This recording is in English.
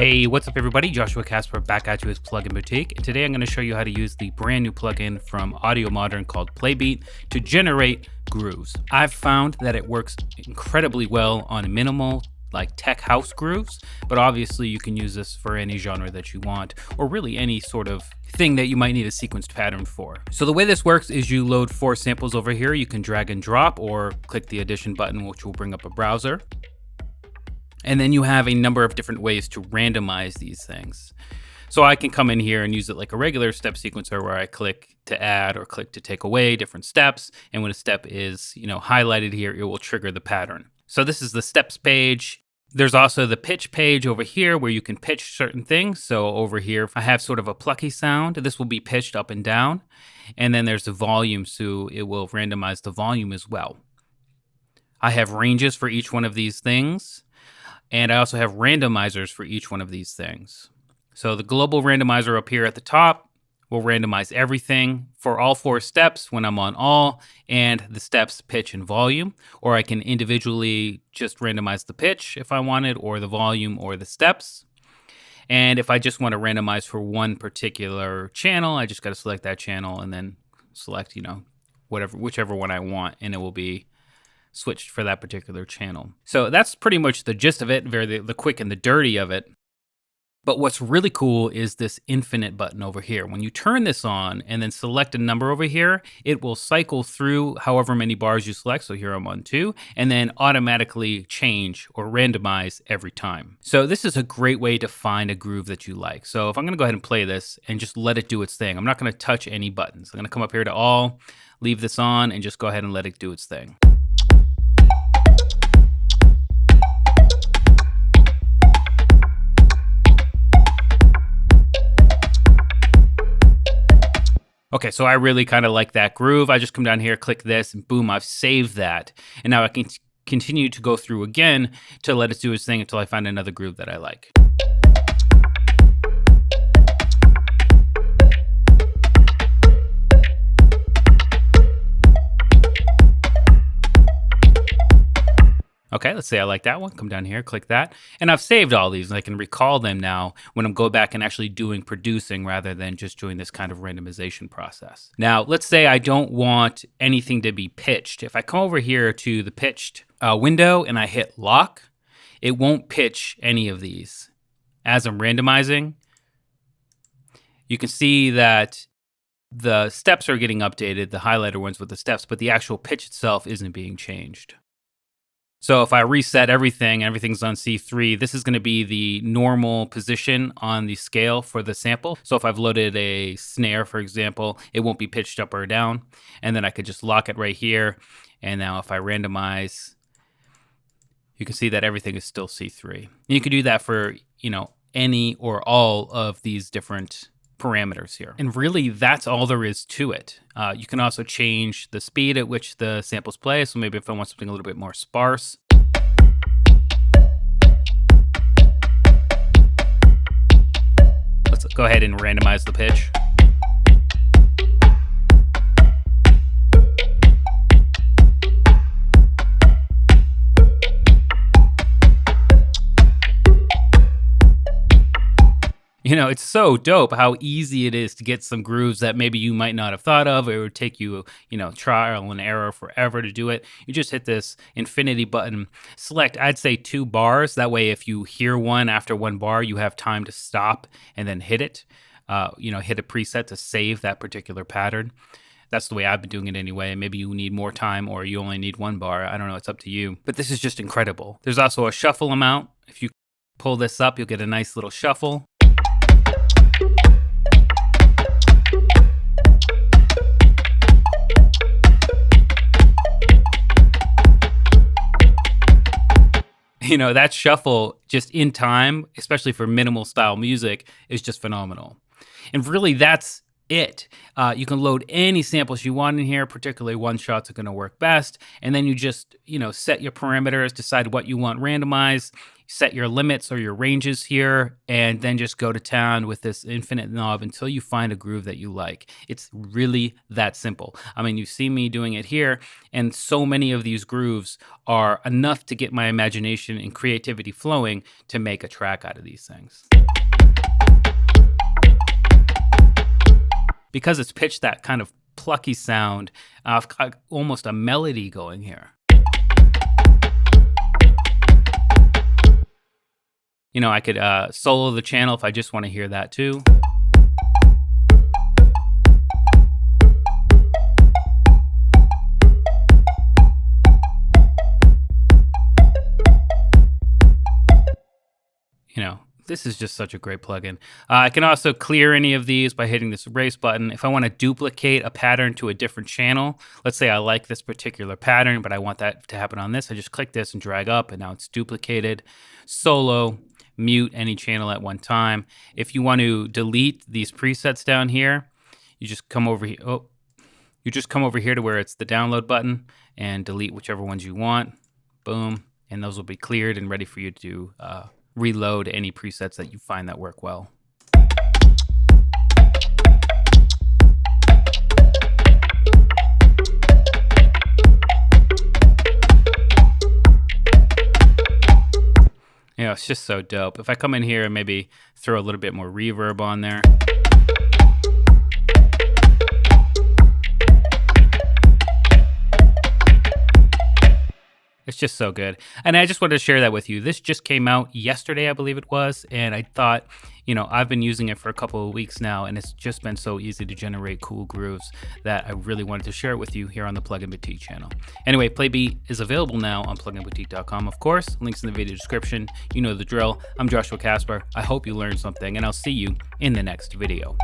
Hey, what's up everybody? Joshua Casper back at you with Plugin Boutique. And today I'm going to show you how to use the brand new plugin from Audiomodern called Playbeat to generate grooves. I've found that it works incredibly well on minimal, like tech house grooves, but obviously you can use this for any genre that you want, or really any sort of thing that you might need a sequenced pattern for. So the way this works is you load 4 samples over here. You can drag and drop or click the addition button, which will bring up a browser. And then you have a number of different ways to randomize these things. So I can come in here and use it like a regular step sequencer where I click to add or click to take away different steps. And when a step is, highlighted here, it will trigger the pattern. So this is the steps page. There's also the pitch page over here where you can pitch certain things. So over here, I have sort of a plucky sound. This will be pitched up and down. And then there's the volume, so it will randomize the volume as well. I have ranges for each one of these things. And I also have randomizers for each one of these things. So the global randomizer up here at the top will randomize everything for all 4 steps when I'm on all, and the steps, pitch, and volume. Or I can individually just randomize the pitch if I wanted, or the volume, or the steps. And if I just want to randomize for one particular channel, I just got to select that channel and then select, whichever one I want, and it will be switched for that particular channel. So that's pretty much the gist of it, the quick and the dirty of it. But what's really cool is this infinite button over here. When you turn this on and then select a number over here, it will cycle through however many bars you select. So here I'm on 2, and then automatically change or randomize every time. So this is a great way to find a groove that you like. So if I'm gonna go ahead and play this and just let it do its thing, I'm not gonna touch any buttons. I'm gonna come up here to all, leave this on, and just go ahead and let it do its thing. Okay, so I really kind of like that groove. I just come down here, click this, and boom, I've saved that. And now I can continue to go through again to let it do its thing until I find another groove that I like. Okay, let's say I like that one. Come down here, click that. And I've saved all these and I can recall them now when I'm going back and actually doing producing rather than just doing this kind of randomization process. Now, let's say I don't want anything to be pitched. If I come over here to the pitched window and I hit lock, it won't pitch any of these. As I'm randomizing, you can see that the steps are getting updated, the highlighter ones with the steps, but the actual pitch itself isn't being changed. So if I reset everything, everything's on C3, this is going to be the normal position on the scale for the sample. So if I've loaded a snare, for example, it won't be pitched up or down. And then I could just lock it right here. And now if I randomize, you can see that everything is still C3. And you can do that for, any or all of these different parameters here. And really, that's all there is to it. You can also change the speed at which the samples play. So maybe if I want something a little bit more sparse. Let's go ahead and randomize the pitch. It's so dope how easy it is to get some grooves that maybe you might not have thought of. It would take you, trial and error forever to do it. You just hit this infinity button, select, I'd say 2 bars. That way, if you hear one after 1 bar, you have time to stop and then hit it. Hit a preset to save that particular pattern. That's the way I've been doing it anyway. Maybe you need more time or you only need 1 bar. I don't know. It's up to you. But this is just incredible. There's also a shuffle amount. If you pull this up, you'll get a nice little shuffle. That shuffle just in time, especially for minimal style music, is just phenomenal. And really, that's it. You can load any samples you want in here, particularly one shots are going to work best. And then you just, set your parameters, decide what you want randomized, set your limits or your ranges here, and then just go to town with this infinite knob until you find a groove that you like. It's really that simple. I mean, you see me doing it here, and so many of these grooves are enough to get my imagination and creativity flowing to make a track out of these things. Because it's pitched that kind of plucky sound, I've got almost a melody going here. I could solo the channel if I just want to hear that too. This is just such a great plugin. I can also clear any of these by hitting this erase button. If I want to duplicate a pattern to a different channel, let's say I like this particular pattern, but I want that to happen on this, I just click this and drag up, and now it's duplicated. Solo, mute any channel at one time. If you want to delete these presets down here, you just come over here. You just come over here to where it's the download button and delete whichever ones you want. Boom, and those will be cleared and ready for you to reload any presets that you find that work well. It's just so dope. If I come in here and maybe throw a little bit more reverb on there. It's just so good. And I just wanted to share that with you. This just came out yesterday, I believe it was. And I thought, I've been using it for a couple of weeks now, and it's just been so easy to generate cool grooves that I really wanted to share it with you here on the Plugin Boutique channel. Anyway, Playbeat is available now on pluginboutique.com, of course. Links in the video description. You know the drill. I'm Joshua Casper. I hope you learned something, and I'll see you in the next video.